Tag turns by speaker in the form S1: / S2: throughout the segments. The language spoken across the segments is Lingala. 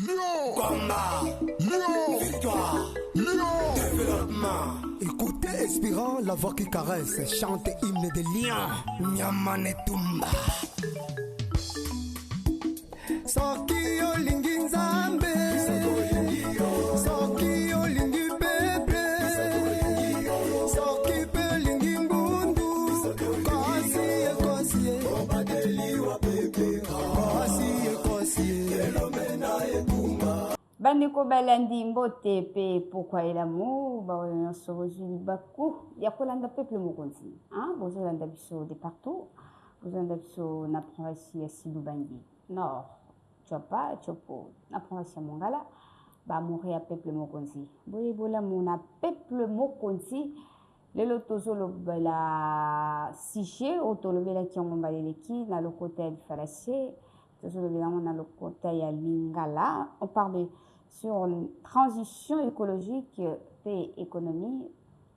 S1: Lyon, combat, Lyon, victoire, Lyon, développement.
S2: Écoutez Espérant, la voix qui caresse, chante hymne de Lyon.
S1: Nyamane Tumba.
S2: Soki olingi nzambe, soki olingi pepe, soki pe olingi mbundu, kosi obadeliwa pepe, kosi
S3: bandeko balandi mbote pe pourquoi elamu baoyonso bozwi baku ya kolanda peuple mokonzi bozolanda biso de partout, bozolanda biso na province ya Silubangi nord Tchopa Tchopo na province ya Mongala baamore ya peuple mokonzi boyebolamu na peuple mokonzi lelo tozolobela sujet oyo tolobelaki yango mbaleleki na lokota ya Lifalashe tozolobelango na lokota ya Lingala. On parle sur une transition écologique et économie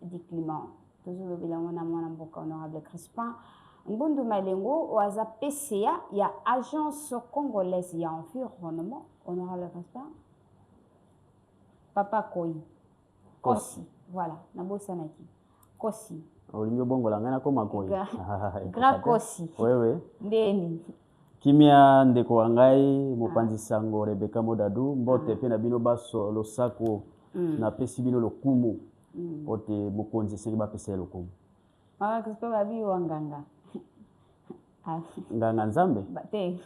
S3: du climat. Tozolobelango na mwana mboka honorable Crispin Ngundu Malengo oaza PCA ya agence congolaise ya environnement honorable Crispin Papa Kosi voilà nabosanaki Kosi
S4: olingo bongo la ngana koma Koyi
S3: Grand Kosi
S4: wewe
S3: ndeni
S4: kimia ndeko wangai mopanzi sango Rebeka Modadu mbote pe na bino baso losako na pesi bino lokumu ote mokonzi sengi ba pesi lokumu
S3: mama Crispin babi wanganga
S4: nganga nzambe
S3: bate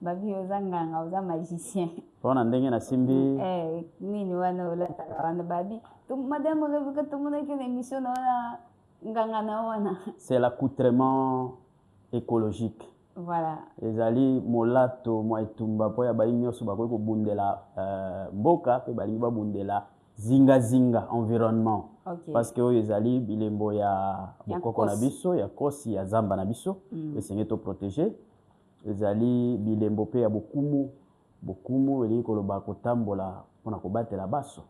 S3: babi ozanganga oza magicien
S4: pona ndenge na simbi
S3: nini wana wana babi madame Rebeka tumuna ke émission na wana nganga na wana
S4: c'est l'accoutrement écologique.
S3: Voilà.
S4: Ezali molato mwa etumba po ya bayi nyoso bakoki kobundela mboka pe balingi babundela zinga environnement.
S3: Okay.
S4: Parce que ezali bilembo ya bokoko na biso ya kosi ya zamba na biso esenge to protéger. Ezali bilembo pe ya bokumu eli koloba kotambola pona kobatela baso.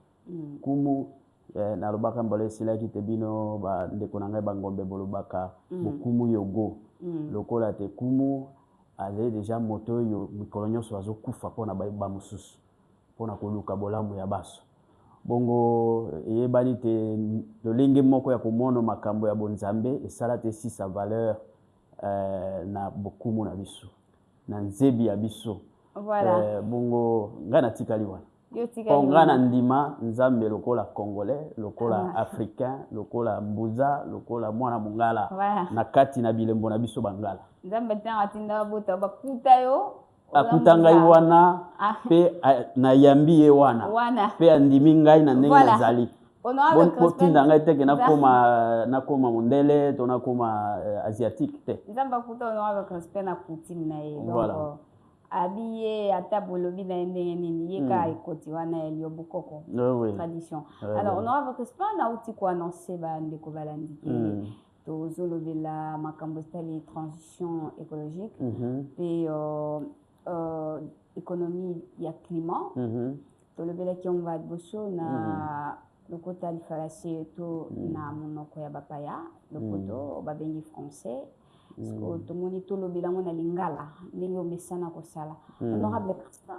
S4: Kumu na lobaka mbole silaki te bino ba ndeko na ngai bangombe bolobaka bokumu yogo. Lokola te kumu ale déjà moto yo mikolo nyonso azokufa pona ba mususu pona koluka bolamu ya baso bongo eyebani te lolenge moko ya komono makambo ya bonzambe esala te si sa valeur na bokumu na biso na nzebi ya biso.
S3: Voilà.
S4: Bongo ngana tikali wana ngana ndima nzambe lokola congolais lokola africain lokola mbuza lokola mwana mungala na kati na bilembo na biso bangala
S3: nzambe tanga tinda bota bakuta yo
S4: akuta ngai wana pe na yambi ye wana pe andimi ngai na ndenge nazali bon tinda ngai teke nakoma mondele to nakoma asiatique te
S3: nzambe akuta honorable Crispin na coutume na ye donc habillé à table bi na ndenge nini yeka ekoti wana elio bukoko tradition. Alors honorable Crispin na uti ko annoncer ba ndeko balandi tozolobela makambo stali transition écologique et économie ya climat tolobela ki on va boso na lokota Lifalashe to na monoko ya bapaya lokoto babengi français to moni to lobilango na Lingala ndenge omesana kosala honorable Crispin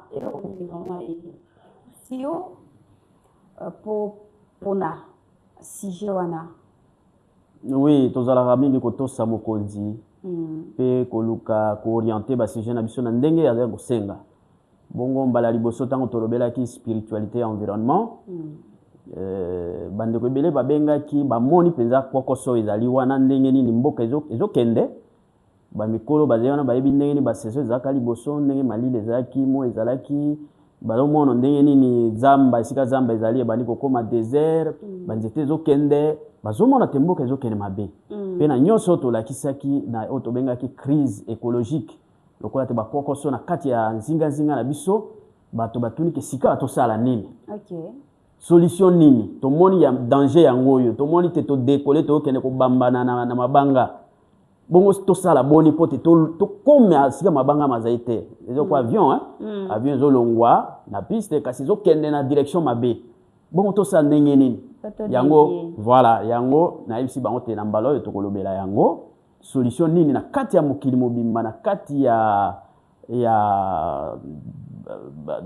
S3: sio pona sujet wana.
S4: Oui, tozalaka mingi kotosa mokonzi pe koluka koorienter ba sujet na biso na ndenge ya kosenga bongo mbala liboso tango tolobelaki spiritualité et environnement bandeko ebele babengaki bamoni penza kokoso ezali wana ndenge nini mboka ezokende bamikolo bazali wana bayebi ndenge nini basaison ezalaka liboso ndenge malili ezalaki mo ezalaki balomona ndenge nini zamba esika zamba ezali ebandi kokoma désert banzete ezokende bazomona te mboka ezokende mabe pe na nyonso tolakisaki na oyo tobengaki crise écologique lokola te bakokoso na kati ya nzinga na biso bato batuniki sika tosala nini solution nini tomoni ya danger yango oyo tomoni te todekole tokende kobambana na mabanga bongo tosala boni pote tokome asika mabanga mazai te ezoko avion avion ezolongwa na piste kasi ezokende na direction mabe bongo tosala ndenge nini yango voilà yango nayebisi bango te na mbala oyo tokolobela yango solution nini na kati ya mokili mobimba na kati ya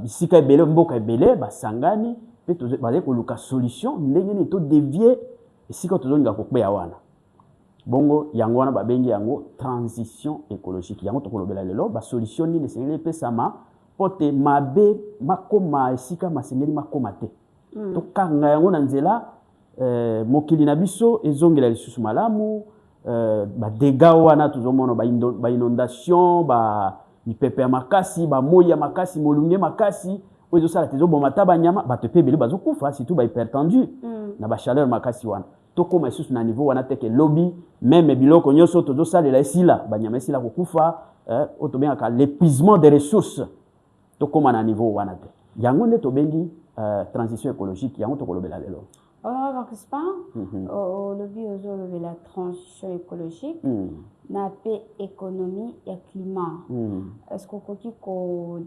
S4: bisika ebele mboka ebele basangani pe bazali koluka solution ndenge nini to dévier esika tozolinga kokweya wana bongo yango wana babengi yango transition écologique yango tokolobela lelo basolution nini esengeli epesama po te mabe makoma esika masengeli makoma te tokanga yango na nzela mokili na biso ezongela lisusu malamu badega wana tozomona bainondation mipepe ya makasi bamoyi ya makasi molunge makasi oyo ezosala te ezoboma ata banyama bato mpe ebele bazokufa surtout bahypertendu na bachaleur makasi wana tokoma lisusu na niveau wana teke lobi meme biloko nyonso tozosalela esila banyama esila kokufa oyo tobengaka l'épuisement des ressources tokoma na niveau wana te yango nde tobengi transition écologique yango tokolobela lelo.
S3: Honorable Marcus au lobby de la transition écologique, na paix économie et climat. Est-ce qu'on peut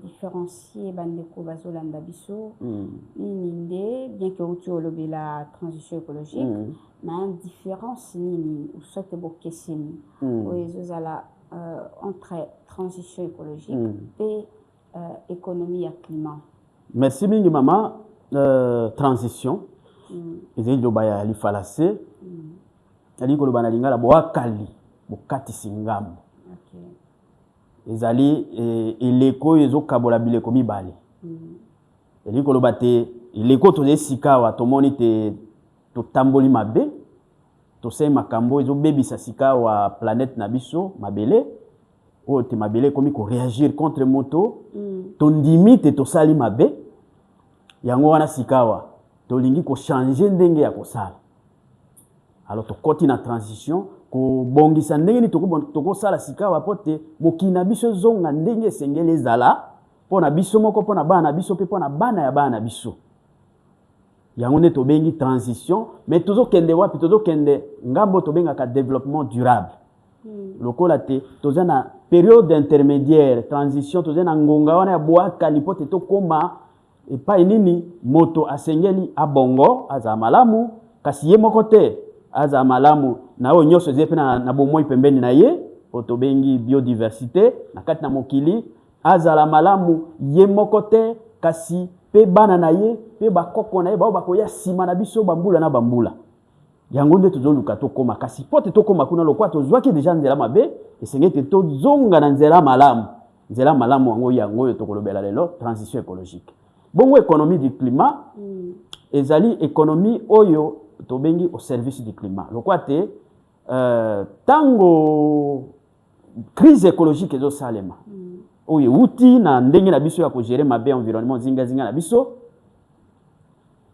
S3: différencier bandeko bazolanda biso ni bien que tu au lobby la transition écologique, mais une différence ni ou soit bokesini entre transition écologique et économie et climat.
S4: Merci mingi maman. Transition ezali loba ya lifalase ali koloba na lingala boakali bokatisi ngambo ezali eleko ezokabola bileko mibale eli koloba te eleko tozesikawa tomoni te totamboli mabe tosai makambo ezobebisa sikawa planète na biso mabele oyo te mabele ekomi koréagir contre moto tondimi te tosali mabe yango wana sikawa tolingi ko changer ndenge ya kosala alors tokoti na transition ko bongisa ndenge ni toko sala sikawa pote mokina biso zonga ndenge esengeli ezala pona biso moko pona bana biso pe pona bana ya bana biso yango nde tobengi transition mais tozokende wapi tozokende ngambo tobengaka développement durable lokola te toza na période intermédiaire transition toza na ngonga wana ya bwakali pote tokoma epai nini moto asengeli abongo aza malamu kasi ye moko te aza malamu na oyo nyonso ezepe na bomoi pembeni na ye otobengi biodiversité na kati na mokili azala malamu ye moko te kasi pe bana na ye pe bakoko na ye bao bakoya nsima na biso bambula na bambula yango nde tozoluka tokoma kasi po te tokoma kuna lokwa tozwaki deja nzela mabe esengeli te tozonga na nzela malamu yango oyo tokolobela lelo transition écologique. Bongo économie du climat ezali économie oyo tobengi au service du climat lokwa te tango crise écologique ezosalema oyo uti na ndenge na biso ya kogere mabe environnement zinga na biso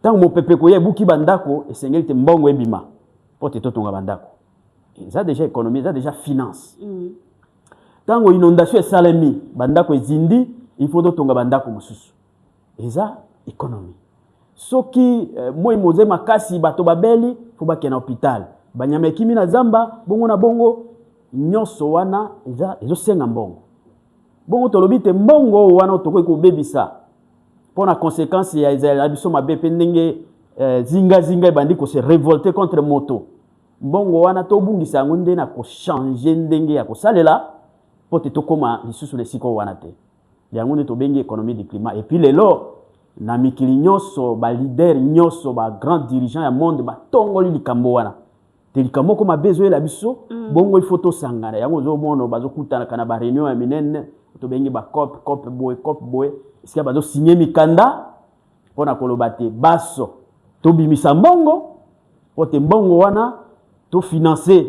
S4: tango mopepe koya ebuki bandako esengeli te mbongo ebima po te totonga bandako eza déjà économie eza déjà finance tango inondation esalemi bandako ezindi il faut totonga bandako mosusu eza économie soki moi moze makasi bato babeli fo bakena hôpital banyama ekimi na zamba bongo na bongo nyonso wana ezosenga mbongo bongo tolobi te mbongo wana tokoki kobebisa pona conséquence ya ezala biso mabe pe ndenge zinga ebandi ko se révolter contre moto mbongo wana tobungisa yango nde na kochanger ndenge ya kosalela po te tokoma lisusu lesiko wana te yango nde tobengi économie du climat et puis lelo na mikili nyonso ba leader nyonso ba grand dirigeant ya monde ba tongoli likambo wana te likambo ko mabezo la biso bongo il faut to sangana yango zo mono bazokutana kana ba réunion ya minene tobengi ba cop boy esika bazo signer mikanda pona koloba te baso to bimisa mbongo po te mbongo wana to financer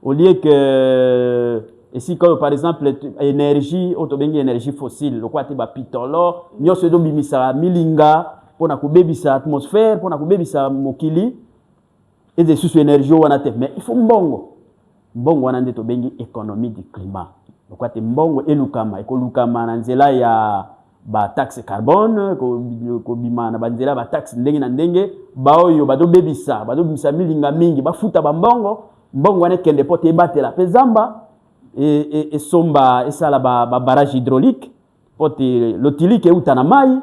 S4: au lieu que ici comme par exemple énergie autobengi énergie fossile lokwa te ba pitolo nyonso do bimisa milinga pona kobebisa atmosphère pona kobebisa mokili et de sous énergie wana te mais il faut mbongo wana nde tobengi économie du climat lokwa te mbongo elukama ekolukama na nzela ya ba taxe carbone ko bima na banzela ba taxe ndenge na ndenge ba oyo badobebisa milinga mingi bafuta ba mbongo wana kende pote batela pe zamba et somba esala ba barrage hydraulique pote lotilique euta na mai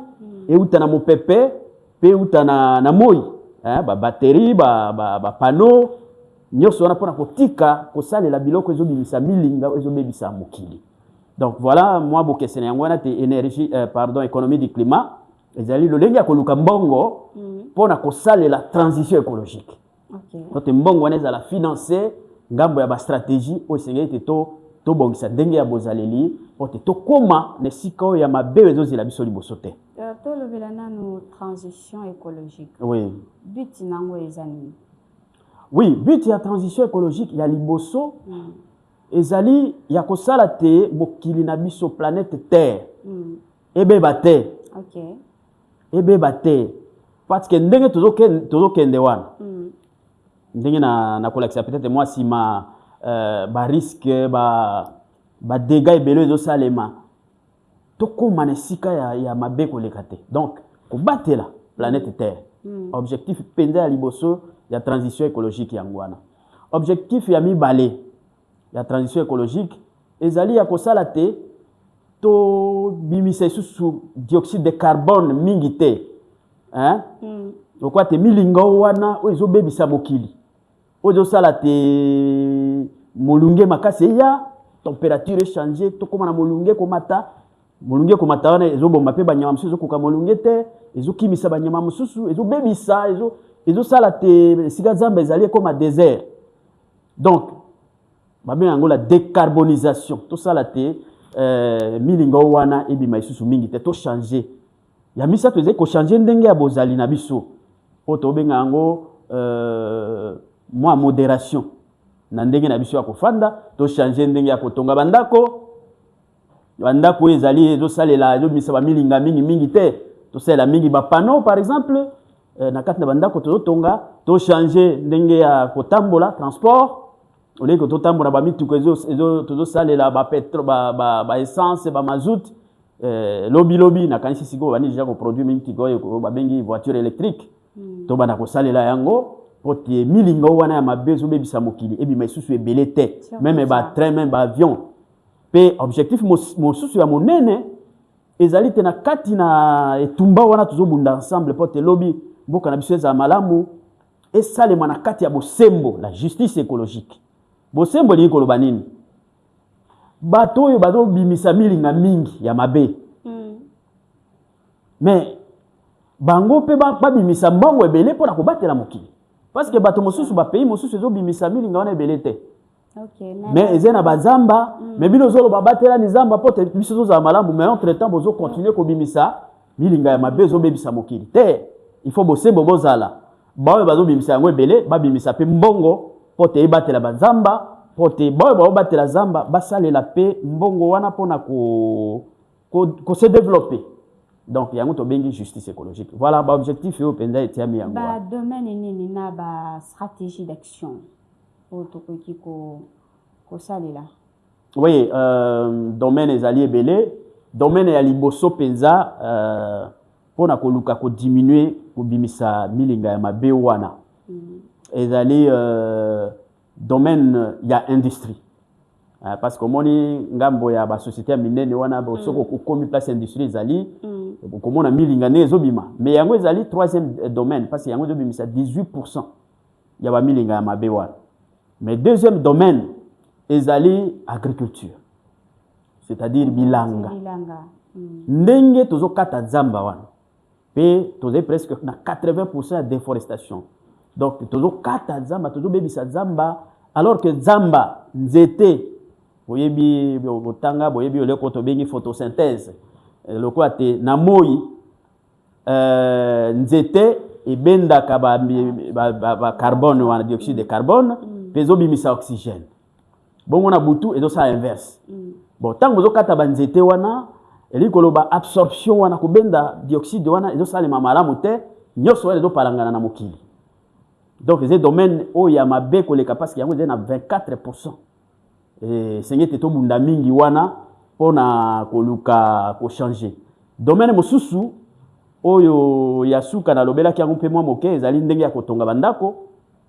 S4: euta na mopepe pe euta na moi ba batterie ba panneau nyonso wana pona kotika kosalela biloko ezobimisa milinga ezobebisa mokili Donc voilà, moi bokesene yango wana te énergie pardon économie du climat ezali lolenge ya koluka mbongo pona kosala la transition écologique.
S3: OK.
S4: Donc mbongo wana ezala financer ngambo ya ba stratégie o sengeli te to bongisa ndenge ya bozaleli pote to koma ne siko ya mabe ezozila biso liboso te.
S3: To lobela nanu transition écologique.
S4: Oui.
S3: But nango ezani.
S4: Oui, but ya transition écologique ya liboso ezali ya kosala te mokili na biso planète Terre. Ebeba te.
S3: OK.
S4: Ebeba te. Parce que ndenge tozokende wana. Ndenge na kolakisa peut-être moi si ma ba risque ba dégâts ebele ezosalema tokoma na esika ya mabe koleka te. Donc kobatela planète Terre. Objectif pende ya liboso ya transition écologique yango wana. Objectif ya mibale ya transition écologique ezali ya kosala te to bimisa sous dioxyde de carbone mingi te. Hein? Lokwa te milinga wana ozo bebisa mokili. Ozo sala te molunge makase ya température changer to koma na molunge komata wana ezo bomba pe banyama mususu koka molunge te ezo kimisa banyama mususu ezo bebisa ezo sala te sika zamba ezali comme désert. Donc babe yango la décarbonisation to sala te milinga wana ebima isusu mingi te to changer ya misa to ezali ko changer ndenge ya bozali na biso o to benga yango moi modération na ndenge na biso ya kofanda to changer ndenge ya kotonga bandako ezali ezo salela ezo misa ba milinga mingi te to sala mingi ba panneau par exemple na kati na bandako to tonga to changer ndenge ya kotambola transport ole ko to tambola ba mituko ezo to salela ba pétrole ba essence ba mazout lobby na kanisi siko bani déjà ko produire mituko ba bengi voiture électrique to bana ko salela yango pote milinga wana ya mabezo bebisa mokili ebi maisusu ebele te même ba train même ba avion pe objectif mosusu ya monene ezali te na kati na etumba wana tozobunda ensemble pote lobby mboka na biso eza malamu esalema na kati ya bosembo la justice écologique. Bosembo li koloba nini bato oyo bazobimisa milinga mingi ya mabe mais bango pe babimisa mbongo ebele mpona kobatela mokili parce que bato mosusu ba pays mosusu ezobimisa milinga wana ebele te.
S3: OK.
S4: Mais ezena bazamba mais bino zolo babatela ni zamba pote biso za malamu mais entre temps bozo continuer ko bimisa milinga ya mabe zo bebisa mokili te. Il faut bosembo bozala bawe bazo bimisa yango ebele babimisa pe mbongo pote ebatela bazamba pote bawe batela zamba basalela pe mbongo wana pona ko se développer. Donc yango to bengi justice écologique. Voilà ba objectif yo penda etiami yango.
S3: Ba domaine nini na ba stratégie d'action pour to ko salela.
S4: Oui, domaine ezali ebele, domaine ya liboso penza pona koluka ko diminuer ko bimisa milinga ya mabe wana. Ezali domaine ya industrie. Parce que moni ngambo ya ba société ya minene wana bo soko ko komi place industrie ezali ko mona milinga ne ezobima. Mais yango ezali troisième domaine parce que yango ezobimisa 18% ya ba milinga ya mabe wana. Mais deuxième domaine ezali agriculture. C'est-à-dire bilanga. Ndenge tozo kata zamba wana. Pe tozo presque na 80% de déforestation. Donc tozo kata zamba, tozo bebisa zamba alors que zamba nzete boyebi botanga boyebi oleko to bengi photosynthèse. Lokwa te na moi nzete ebendaka ba carbone wana dioxyde de carbone pezo bimisa oxygène. Bongo na butu ezo sa inverse. Bon tango zo kata ba nzete wana elikolo ba absorption wana ko benda dioxyde wana ezo sa le mamalamu te nyoso wana ezo palangana na mokili. Donc ces domaines o ya mabe ko le parce que yango na 24%. Et sengete to bunda mingi wana pona koluka ko changer. Domaine mosusu oyo ya suka na lobela ki yango pe mwa moke ezali ndenge ya kotonga bandako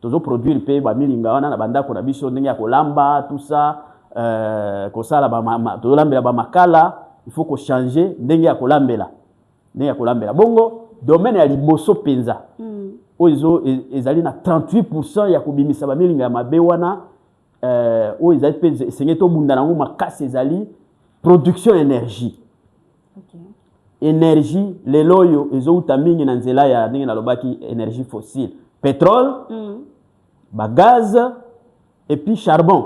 S4: tozo produire pe ba milinga wana na bandako na biso ndenge ya kolamba tout ça ko sala ba to lambela ba makala il faut ko changer ndenge ya kolambela bongo domaine ya liboso penza oyo ezali na 38% ya kubimisa ba milinga ya mabe wana oyo ezali pe sengeto bunda nango makasi ezali production énergie.
S3: Ok.
S4: Énergie lelo oyo ezouta mingi na nzela ya ndenge nalobaki énergie fossile, pétrole, gaz et puis charbon.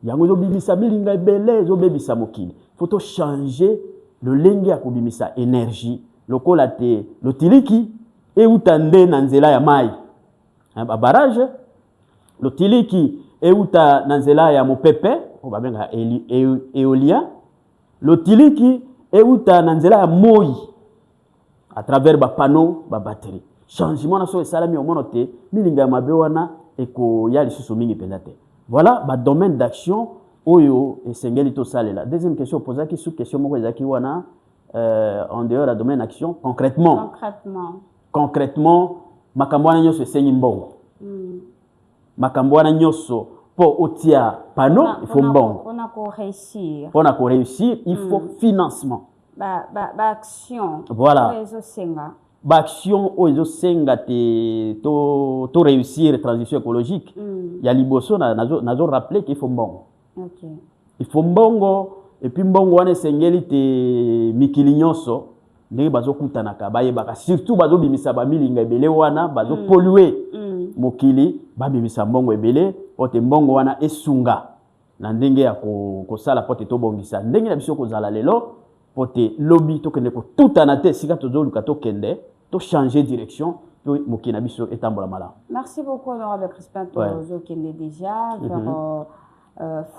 S4: Yango ezobimisa bilinga ebele ezobebisa mokili. Faut changer le lenge ya kobimisa énergie lokola te lotiliki euta nde na nzela ya mai. Ba barrage lotiliki euta na nzela ya mopepe o babenga éolien. Lotiliki euta na nzela ya moi à travers ba panneau ba batterie. Changement na so esalami o monote milinga mabe wana eko ya lisusu mingi pelate. Voilà ba domaine d'action oyo esengeli to salela. Deuxième question posée qui sous question moko ezaki wana en dehors de domaine d'action concrètement makambo wana nyoso esengi mbongo. Makambo wana nyoso po otia panneau il faut mbongo. On a réussir, il faut financement.
S3: Action.
S4: Voilà. Action oyo senga te to réussir transition écologique. Ya liboso nazo rappeler qu'il faut mbongo.
S3: OK.
S4: Il faut mbongo et puis mbongo wana sengeli te mikili nyonso ndenge bazo kutanaka bayebaka surtout bazo bimisa ba milinga ebele wana bazo polluer mokili ba bimisa mbongo ebele ote mbongo wana esunga na ndenge ya ko sala pote to bongisa ndenge na biso ko zala lelo pote lobby to kende ko tutana te sika to zoluka to kende to changer direction to mokili na biso etambola mala.
S3: Merci beaucoup honorable Crispin to kende déjà vers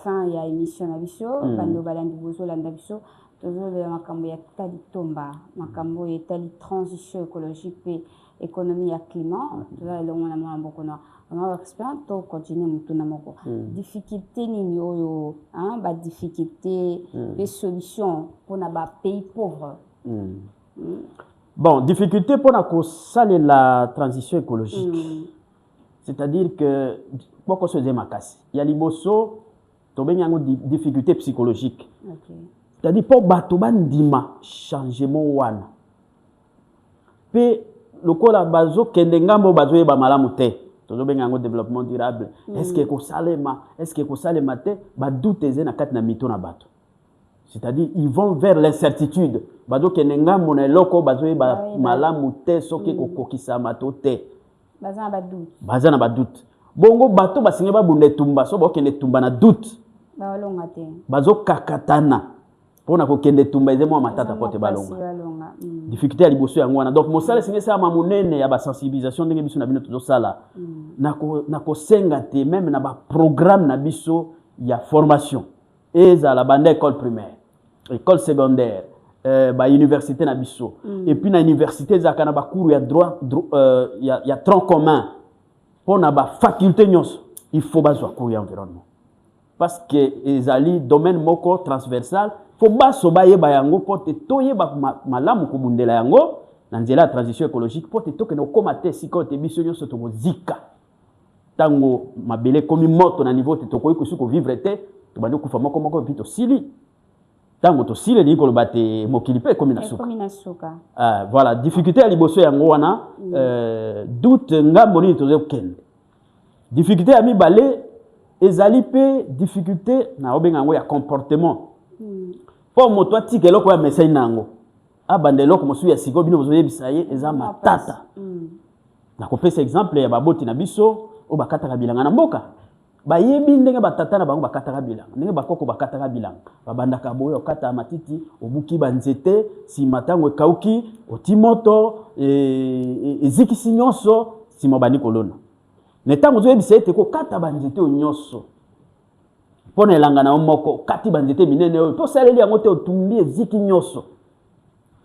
S3: fin ya émission na biso bando balandi bozo landa biso tozo le makambo ya tali tomba makambo ya tali transition écologique et économie ya climat toza le mona mambo kono honorable Crispin to continuer mutuna moko difficulté nini oyo ba difficulté des solutions pour na ba pays pauvres.
S4: Bon, difficulté pour la transition écologique. C'est-à-dire que pourquoi se dit makasi il y a liboso to benga ngo difficulté psychologique.
S3: OK.
S4: C'est-à-dire pour bato bandima changement wana. Pe lokola bazo kende ngambo bazo yeba malamu te. To benga ngo développement durable. Est-ce que ko salema te ba doute na kati na mito na bato. C'est-à-dire ils vont vers l'incertitude. Bazo kende ngambo na loko bazo yeba malamu te soki ko kokisa mato te. Bazana ba doute. Bongo bato basinge ba bunde tumba so bokende tumba na doute.
S3: Balonga te.
S4: Bazo kakatana. Pona ko kende tumba ezemo matata kote balonga. Difficulté ya liboso yango wana. Donc mosala singe sa mamunene ya ba sensibilisation ndenge biso na bino tozo sala. Nako senga te même na ba programme na biso ya formation. Eza la bande école primaire, école secondaire, ba université na biso. Et puis na université zaka na ba cours ya droit ya tronc commun. Pour na ba faculté nyonso, il faut bazwa cours ya environnement. Parce que ezali domaine moko transversal, faut baso bayeba yango pote toyeba malamu kubundela yango na nzela transition écologique pote toke no komate siko te biso nyonso to mozika. Tango mabele komi moto na niveau te tokoyi kusuko vivre te, to bandi kufa moko pito sili. Tango to sili liko lobate mokili pe komi na suka. Voilà, difficulté ya liboso yango wana doute ngambo ni tozo kende. Difficulté ya mibale ezali pe difficulté na obenga yango ya comportement. Po moto atike loko ya message nango. Abande loko mosu ya siko bino bozo yebisa ye eza matata. Na kopesa exemple ya baboti na biso o bakataka bilanga na mboka. Bayebi ndenge batata na bango bakataka bilanga. Ndenge bakoko bakataka bilanga. Babandaka boyo okata matiti obuki banzete si matango ekauki otimoto ezikisi nyonso si mobani kolona. Netango zo yebisa ete ko kata banzete nyonso. Pona elanga na moko kati banzete minene oyo to saleli yango te otumbi eziki nyonso.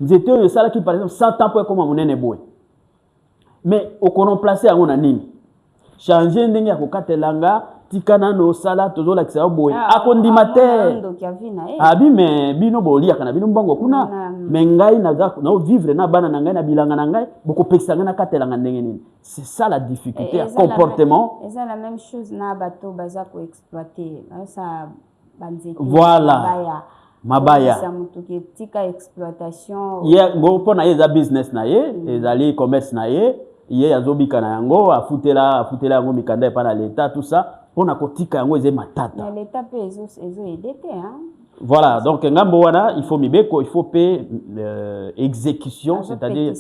S4: Nzete oyo sala ki par exemple 100 ans pour comme munene boy. Mais okono placer yango na nini? Changer ndenge ya kokatelanga tikana no sala tozola kisa boy akondima te. Abi me bino bolia kana bino mbongo kuna me ngai na vivre na bana na ngai na bilanga na ngai boko pekisa na katelanga ndenge nini. C'est ça la difficulté ya comportement.
S3: Et c'est la même chose na bato baza ko exploiter. Ça banzeki.
S4: Voilà. Mabaya.
S3: Ça mutuki tika exploitation.
S4: Ye go pona yeza business na ye, ezali commerce na ye. Ye azobika na yango afutela yango mikanda pa na l'état tout ça pona kotika yango eze matata.
S3: Mais l'état peut ezo aider hein.
S4: Voilà, donc ngambo wana il faut mibeko, il faut payer exécution, c'est-à-dire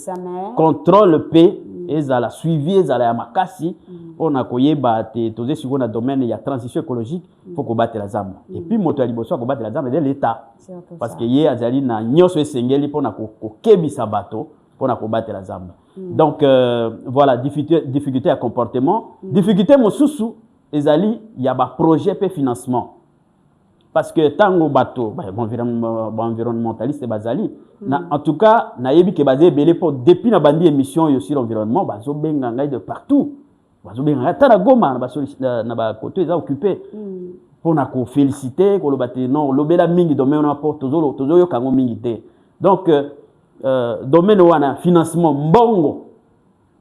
S4: contrôle paix et la suivi et la makasi on a koyeba te toze sur na domaine il y a transition écologique faut combattre la zamba et puis moto liboso combattre la zamba de l'état parce que yé azali na nyoso esengeli pour na ko kebisa bato pour na combattre la zamba. Donc voilà difficulté à comportement, difficulté mosusu ezali il y a ba projet pe financement. Parce que tango bato environnementaliste bazali en tout cas na yebi ke bazé belé pour depuis na bandi émission yo sur l'environnement bazo benga ngai de partout bazo benga tana goma na ba côté za occupé pour na ko féliciter ko lobate non lobela mingi domaine na porte tozo yo kango mingi té donc domaine wana financement mbongo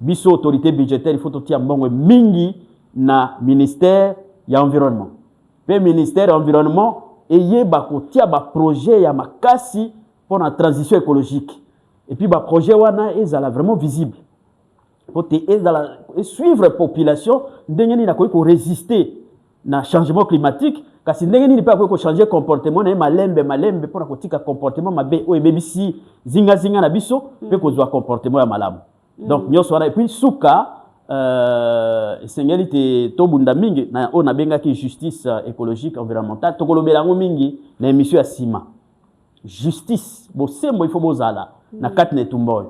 S4: biso autorité budgétaire il faut totia mbongo mingi na ministère ya environnement. Le ministère de l'environnement et bakotia ba projet ya makasi pour la transition écologique et puis ba projet wana ezala vraiment visible pour te ezala suivre la population ndenge ni na ko résister na changement climatique kasi ndenge ni pas ko changer comportement na malembe pour na kotika comportement mabe o ebebisi zinga na biso pe ko zwa comportement ya malamu donc nyoso wana et puis suka sengeli to bunda mingi na on a benga ki justice écologique environnementale to kolobela ngo mingi na émission ya sima justice bo sembo il faut bozala na kati na tumboy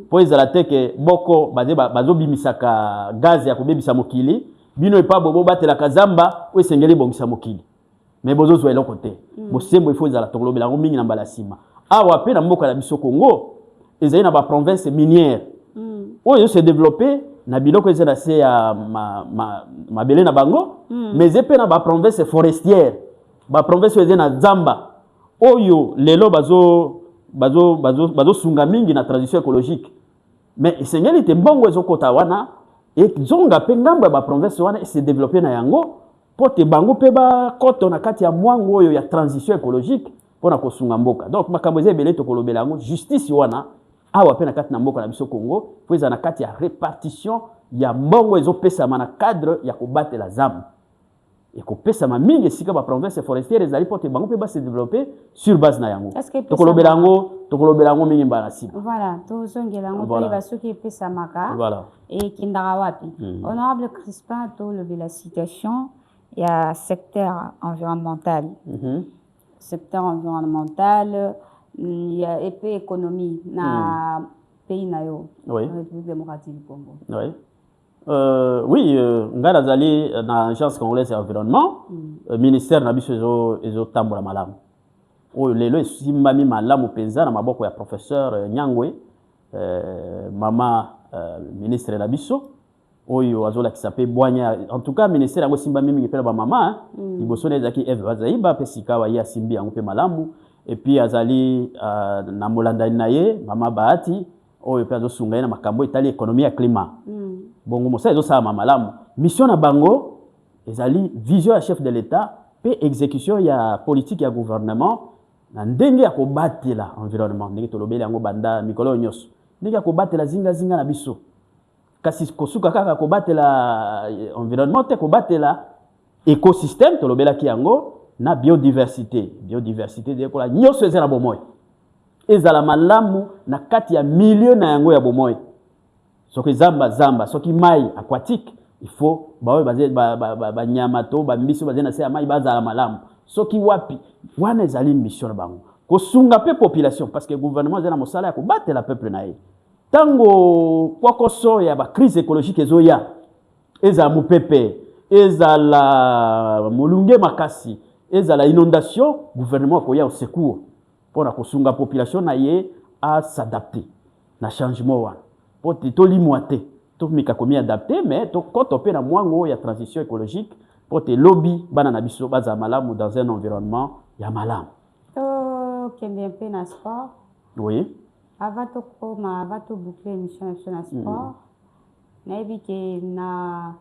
S4: po ezala te ke boko bazo bimisaka gaz ya kobebisa mokili bino epa bobo batela kazamba o sengeli bongisa mokili mais bozo zo eloko te bo sembo il faut ezala to kolobela ngo mingi na mbala sima awa pe na mboka na biso Congo ezali na ba province minière oyo se développer na biloko ezela se ya mabele na bango mais epe na ba province forestière ba province ezela na zamba oyo lelo bazo sunga mingi na transition écologique mais esengeli te mbongo ezokota wana et zonga pe ngambo ya ba province wana se développer na yango pote bango pe ba koto na kati ya mwango oyo ya transition écologique pona ko sunga mboka donc makambo ezebele to kolobela yango justice wana awa pe na kati na mboka na biso Congo po eza na kati ya répartition ya mbongo ezopesama na cadre ya kobatela zamba et kopesama mingi esika ba province forestière ezali pote bango pe ba se développer sur base na yango tokolobela yango mingi mbala sima
S3: voilà tozongela yango pe basoki epesamaka voilà et kindaka wapi honorable Crispin to lever la situation il y a secteur environnemental secteur environnemental il y a épée économie na pays na yo République démocratique du Congo
S4: oui ngala zali na agence congolaise ya environnement ministère na biso ezo tambola malamu oyo lelo esimbami malamu penza na maboko ya professeur Nyangwe mama ministre na biso oyo azolakisa pe bwanya en tout cas ministère yango simbami mingi pe na ba mama liboso na ezaki Eve Bazaiba pe sikawa ya simbi yango pe malamu et puis azali na molanda na ye mama Bahati oyo pe azosunga na makambo etali économie ya climat bongo mosa ezosala malamu mission na bango ezali vision ya chef de l'état pe exécution ya politique ya gouvernement na ndenge ya kobatela environnement ndenge tolobeli yango banda mikolo nyos ndenge ya kobatela zinga na biso kasi kosuka kaka kobatela environnement te kobatela écosystème tolobelaki yango na biodiversité de kola nyonso ezala bomoi ezala malamu na kati ya milieu na yango ya bomoi soki zamba soki mai aquatique il faut ba nyama to ba mbiso bazena se ya mai bazala malamu soki wapi wana ezali mission na bango kosunga pe population parce que gouvernement ezala mosala ya kobatela peuple na ye tango kwakoso ya ba crise écologique ezoya ezala mupepe ezala mulunge makasi ezala inondation gouvernement koya au secours pour kosunga population na ye à s'adapter na changement wana pote to limwate to mika komi adapter mais to koto pe na mwango ya transition écologique pote lobby bana na biso baza malamu dans un environnement ya malamu
S3: kende pe na sport
S4: oui
S3: avato boucler émission na sport na ebike na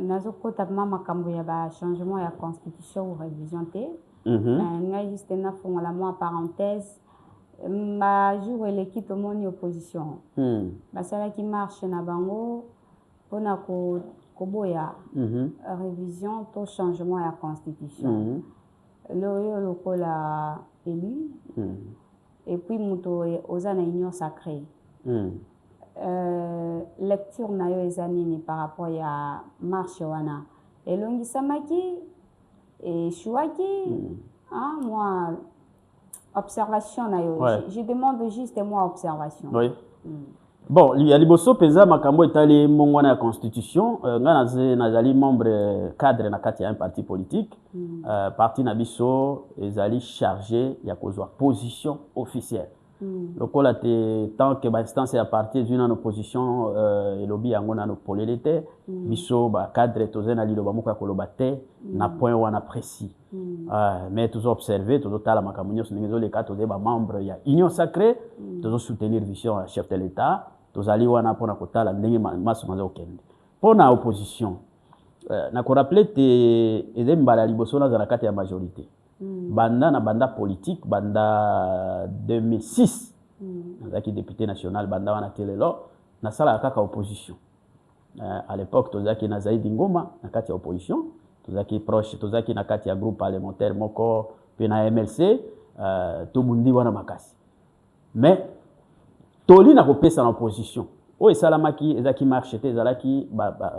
S3: nazokota makambo ya ba changement ya constitution ou révision te ngai juste na fongola moi parenthèse ma jour l'équipe au monde opposition basala qui marche na bango pona ko koboya révision to changement ya constitution le lokola élu et puis muto oza na union sacrée. Lecture na yo ezanini par rapport ya marche wana elongi samaki et chouaki moi observation na yo je demande juste moi observation.
S4: Oui. Bon, il y a liboso peza makambo etali mongwana ya constitution nga nazali membre cadre na kati ya un parti politique parti na biso ezali chargé ya kozwa position officielle. Lokola te tant que ba instance ya parti d'une en opposition elobi yango na no polelete biso ba cadre tozena liloba moko ya koloba te na point wana précis. Mais toujours observer toujours tala makambo nyonso ndenge ezoleka toze ba membre ya union sacrée toujours soutenir vision ya chef de l'état tozali wana mpona kotala ndenge maso maza okende mpona opposition na korapele te eze mbala liboso nazala kati ya majorité banda politique banda 2006 nazalaki député national banda wana te lelo nasalaka kaka opposition à l'époque tozalaki na Zaidi Ngoma na kati ya opposition tozalaki proche tozalaki na kati ya groupe parlementaire moko pe na MLC tobundi wana makasi mais toli na kopesa na opposition o esalamaki ezaki marche te ezalaki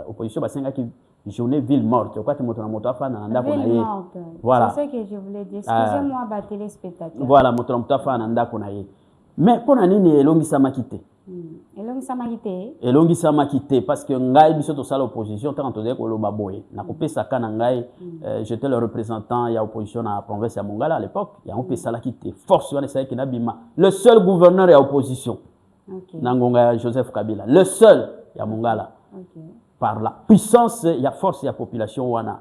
S4: opposition basengaki journée ville morte okati moto na moto afana na ndako na ye
S3: voilà c'est ce que je voulais dire excusez-moi ba téléspectateurs
S4: voilà moto na moto afana na ndako na ye mais pona nini elongisamaki te elongisamaki te parce que ngai biso tosala opposition tant tozali koloba boye na kopesaka na ngai j'étais le représentant ya opposition na province ya Mongala à l'époque yango pe salaki te force wana esalaki na bima le seul gouverneur ya opposition na ngonga ya Joseph Kabila le seul ya Mongala par la puissance ya force ya population wana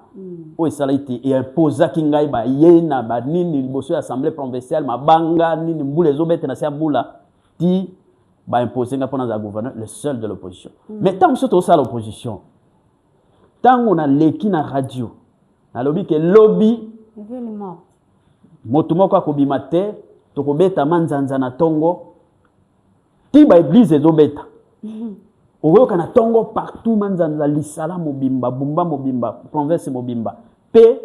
S4: o esalaki te et imposaki ngai ba yena ba nini liboso ya assemblée provinciale mabanga nini mbula ezobete na sia mbula ti ba imposer nga pona za gouverneur le seul de l'opposition mais tant que ça l'opposition tant on a leki na radio na lobby que lobby moto moko akobima te tokobeta manzanza na tongo ti ba église ezobeta oyoka na tongo partout manzanza lisala mobimba bumba mobimba province mobimba pe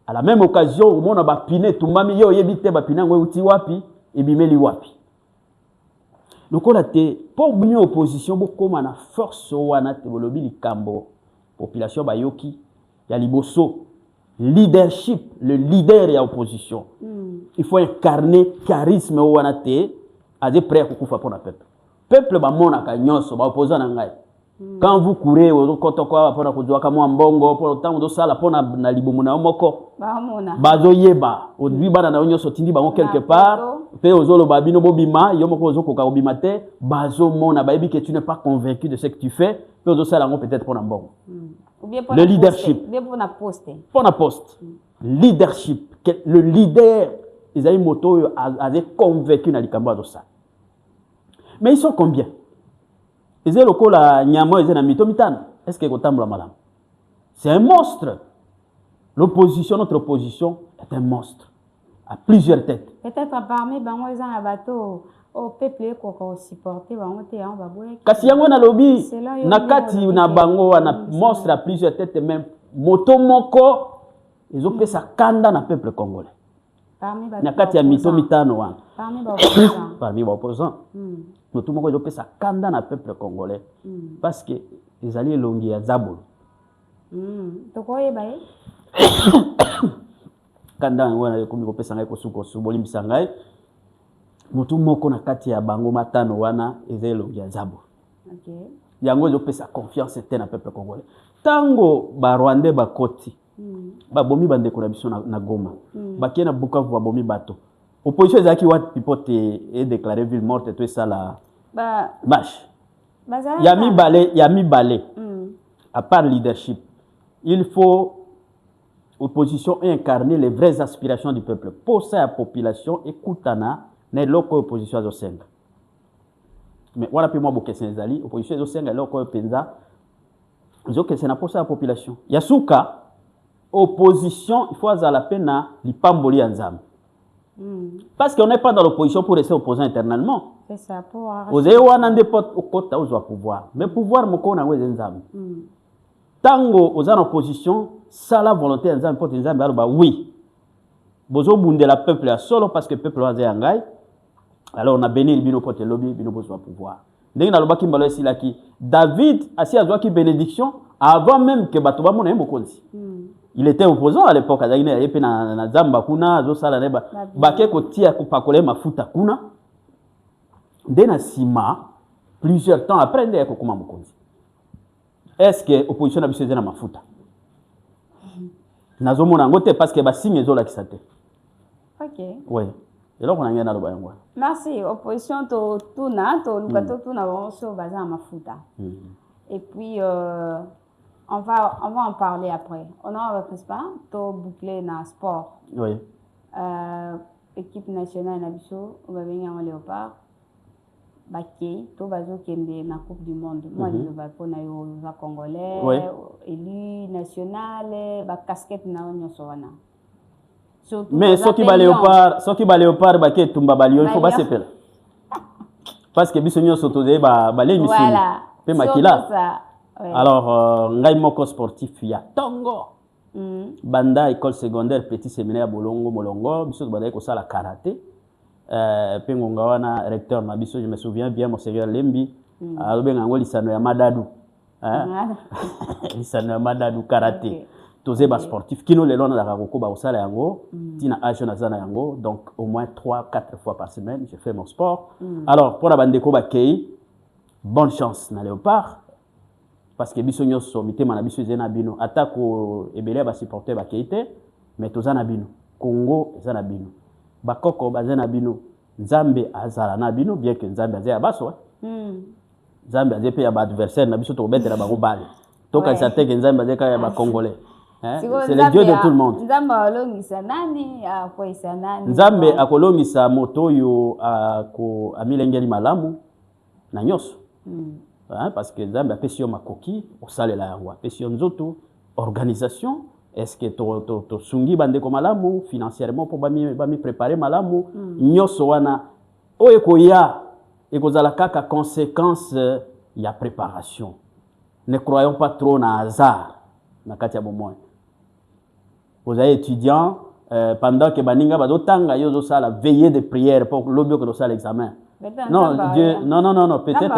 S4: à la même occasion au mona ba pine tumami yo yebite ba pine ngo uti wapi ebimeli wapi lokola te pour bien opposition bokoma na force wana te bolobi likambo population bayoki ya liboso leadership le leader ya opposition il faut incarner charisme wana te ade prêt kukufa pour na peuple ba mona ka nyonso ba opposant na ngai quand vous courez au koto kwa pour na kujwa kama mbongo pour temps do sala pour na libumu na moko
S3: ba mona
S4: bazo yeba odwi bana na nyonso tindi bango quelque part pe ozolo babino bobima yo moko ozoko ka obima te bazo mona ba yebi que tu n'es pas convaincu de ce que tu fais pe ozo sala ngo peut-être pour na mbongo le leadership
S3: bien pour na poste
S4: leadership le leader ils ont moto avait convaincu na likambo de ça. Mais ils sont combien? Ils ont le col à Nyamo, ils ont un mitomitane. Est-ce que c'est un c'est un monstre. L'opposition, notre opposition est un monstre. À plusieurs têtes.
S3: Peut-être parmi les gens à bateau, au peuple qu'on supporte, on va voir.
S4: Kasi yango na lobby, nakati na bango na monstre à plusieurs têtes même moto moko, ils ont fait ça kanda na peuple congolais. Nakati ya mitomitano wana. Parmi les opposants. Nous tout le monde a kanda na peuple congolais parce que les alliés longi à Zabul. Kanda wana komi ko pesa ngai ko suko suboli misangai. Mutu moko na kati ya bango matano wana ezali longi à Zabul. OK. Yango zo pesa confiance te na peuple congolais. Tango ba Rwandais ba koti. Ba bomi bande ko na biso na Goma. Ba kena Bukavu ba bomi bato. Opposition ezaki wat pipote et déclaré ville morte tout ça là marche yami balé à part leadership il faut opposition incarner les vraies aspirations du peuple pour ça la population écoutana na loko opposition zo senga mais wala pe moi bokese ezali opposition zo senga loko penza zo kese na pour ça la population yasuka opposition il faut azala pena lipamboli ya nzambe. Parce qu'on n'est pas dans l'opposition pour rester opposant éternellement.
S3: C'est ça, pour arracher.
S4: Vous avez au côté où pouvoir. Mais pouvoir, mon na wezenzam. Tango, aux en opposition, ça la volonté d'enzam, pour oui. bozo bundela peuple ya solo parce que peuple wa ngai. Alors on a béni le bino pote lobby bino besoin pouvoir. Ndenge na lobaki mbalo esilaki David asi azwaki bénédiction avant même que bato ba mona mokonzi. Il était opposant à l'époque azali na yepe na zamba kuna azo sala ne ba ke kotia kopakole mafuta kuna. Ndena sima plusieurs temps après ndeko kokoma mokonzi. Est-ce que opposition na biso na mafuta? Nazo mona ngote parce que ba signe ezola kisate.
S3: OK.
S4: Oui. Et là on a ngena loba yango.
S3: Merci. Opposition to tuna to lukato tuna bonso baza mafuta. Et puis on va en parler après. On a avec pas to boucler na sport.
S4: Oui.
S3: Équipe nationale na biso on va venir en léopard. Bakay to bazo kende na coupe du monde. Moi je vais pour na yo congolais,
S4: oui.
S3: Élu national, ba casquette na nyonso wana.
S4: Mais ceux qui ba léopard ba ke tumba ba lion, il faut pas se perdre. Parce que biso nyonso to de ba l'émission.
S3: Voilà.
S4: Pe makila.
S3: Ouais.
S4: Alors ngai moko sportif ya Tongo. Banda école secondaire petit séminaire Bolongo Molongo, biso ba ko sala karaté. Pengonga wana recteur na biso, je me souviens bien monseigneur Lembi alobenga ngo lisano ya Madadu. Lisano ya Madadu karaté. Okay. Toze ba sportif kino lelo na rakoko ba osala yango tina age na zana yango, donc au moins 3-4 fois par semaine je fais mon sport. Alors pour la bandeko ba kei bonne chance na léopard parce que biso nyonso mitema na biso zena bino atako ebele ba supporter ba keite mais tozana bino Congo ezana bino bakoko bazana bino Nzambe azala na bino bien que Nzambe azaya baso Nzambe azepe ya ba adversaire na biso to betela ba bale toka sateke Nzambe azeka ya ba congolais. C'est le Dieu de tout le monde.
S3: Nzambe alongisa nani akoisa nani?
S4: Nzambe akolongisa moto yo ko amilengeli malamu na nyoso. Parce que Nzambe apesi yo makoki osalela yango apesi yo nzoto organisation. Est-ce que to sungi bande ko malamu financièrement pour ba mi préparer malamu nyoso wana oye ko ya ekozala kaka conséquence ya préparation. Ne croyons pas trop na hasard na kati ya bomoy. Vous êtes étudiant pendant que baninga bazotanga yozo sala veillée de prière pour l'obio que sala l'examen. Non, Dieu non peut-être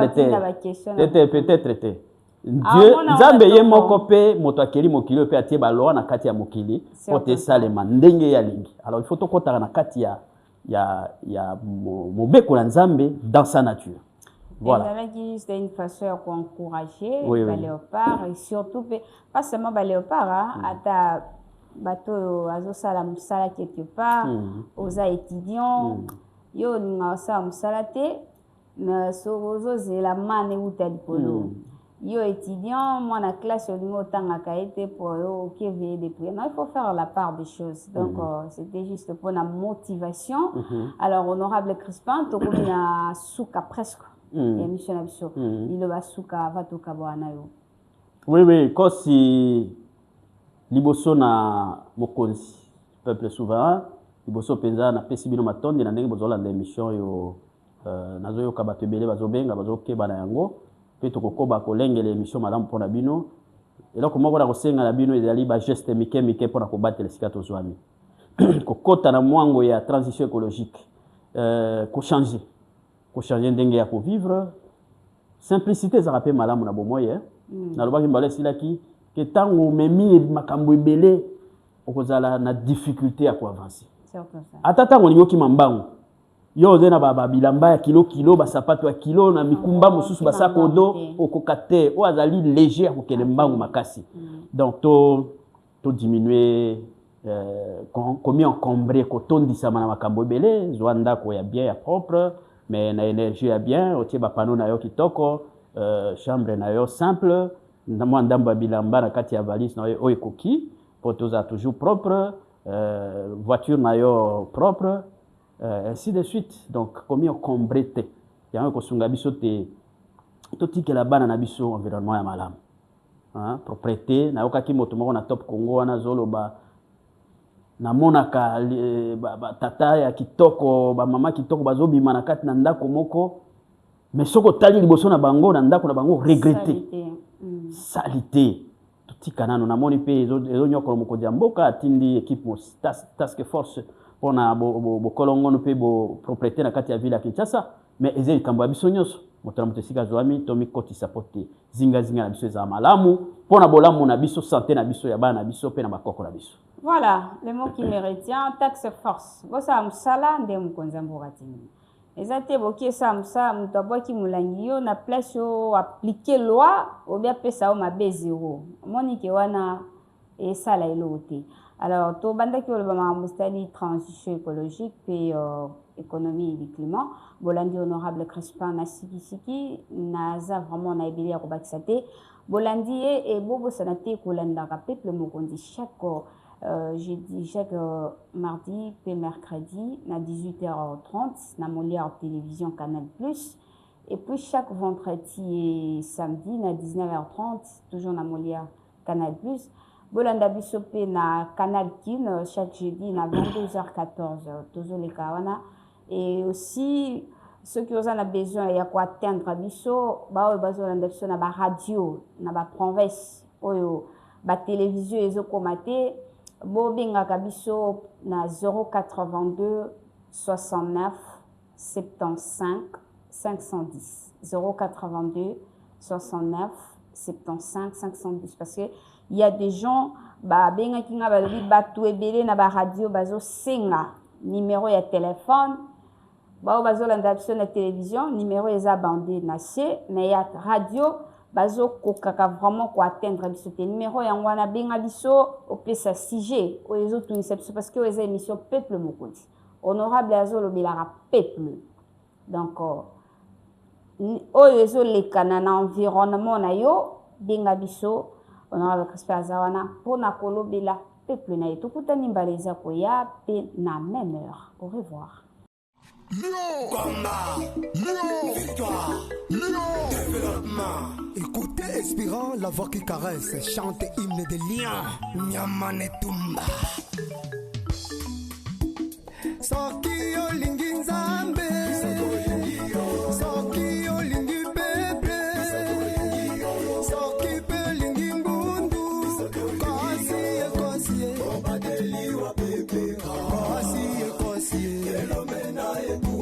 S4: traité. Dieu Nzambe ye moko pe moto akeli mokili pe atie balwa na kati ya mokili pote salema ndenge ya lingi. Alors il faut to kotaka na kati ya mobeko na Nzambe dans sa nature. Voilà.
S3: C'était une façon d'encourager les léopards et surtout pas seulement les léopards, à bateau azosala musala quelque part aux étudiants yo ninga sa musala te na sozo zela mane utali polo yo étudiant moi na classe yo ninga tanga kaete pour yo qui veille des prières. Non, il faut faire la part des choses. Donc c'était juste pour la motivation. Alors honorable Crispin to comme na suka presque et mission abso il va suka va to kabwana yo.
S4: Oui kosi liboso na mokonzi peuple souverain liboso penza na pesi bino matondi na ndenge bozolanda émission yo nazoyoka bato ebele bazobenga bazokeba na yango pe tokokoba kolengela émission malamu mpona bino eloko moko na kosenga na bino ezali ba geste mike mpona kobatela esika tozwami kokota na mwango ya transition écologique kochanger ndenge ya kovivre simplicité ezala mpe malamu na bomoye nalobaki mbala esilaki que tango memi makambo ebele okozala na difficulté à avancer. Ata tango lingoki mambango yo zena ba bilamba ya kilo ba sapato ya kilo na mikumba mususu basako do okokate o azali léger ko kele mbango makasi. Donc to diminuer combien encombrer ko tondisa na makambo ebele zwanda ko ya bien ya propre mais na énergie ya bien otie ba panneau na yo kitoko chambre na yo simple. Moi ndamba bilamba na kati ya valise na yo ekoki potoza toujours propre voiture na yo propre ainsi de suite. Donc comme encombré te yango kosunga biso te totikela bana na biso environnement ya malamu propreté na yokaki moto moko na top Congo wana zoloba na monaka tata ya kitoko ba mama kitoko bazobima na kati na ndako moko mais soko tali liboso na bango na ndako na bango regretter salité tutika nano na moni pe ezo nyoko mokonzi ya mboka atindi équipe task force pona bo kolongono pe bo propriété na kati ya ville ya Kinshasa mais ezeli kambo ya biso nyonso moto na sika zoami tomi koti sapote zinga na biso za malamu pona bolamu na biso santé na biso ya bana na biso pe na bakoko na biso.
S3: Voilà le mot qui me retient, taxe force bosa musala nde mukonza mboratini ezate boki esa musa muto aboki mulangi yo na place yo appliquer loi ou bien pesa o mabe zéro moni ke wana esala elote. Alors to bandaki oloba mustali transition écologique pe économie du climat bolandi honorable Crispin na siki naza vraiment na ebeli ya kobakisa te bolandi e bobo sanate kolandaka peuple mokondi chaque mardi et mercredi à 18h30 na Molière télévision Canal Plus et puis chaque vendredi et samedi à 19h30 toujours na Molière Canal Plus. Bolanda bisope na Canal Kin chaque jeudi na 22h14 toujours les kawana et aussi ceux qui ont besoin il y a quoi atteindre biso ba bazolanda biso na ba radio na ba province oyo ba télévision ezokomate bo bengaka biso na 082 69 75 510 082 69 75 510 parce que il y a des gens ba bengaki nga balobi batu ebele na ba radio bazo senga numéro ya téléphone ba bazolanda biso na télévision numéro eza bandé na C mais ya radio bazo kokaka vraiment ko atteindre biso te numéro yango wana benga biso opesa 6G o ezo tunisa biso parce que o eza émission peuple mokonzi honorable azolo belaka peuple donc o ezo lekana na environnement na yo benga biso honorable Crispin azawana pona kolobela peuple na yo tokutani mbaleza koya pe na même heure. Au revoir.
S1: Lion, combat, Lion, victoire, Lion, développement.
S2: Écoutez Espérant, la voix qui caresse, chante hymne de lion.
S1: Nyamane Tumba.
S2: Soki olingi nzambe, soki olingi pepe, soki pe olingi mbundu, kosi ekosi, elomena etu.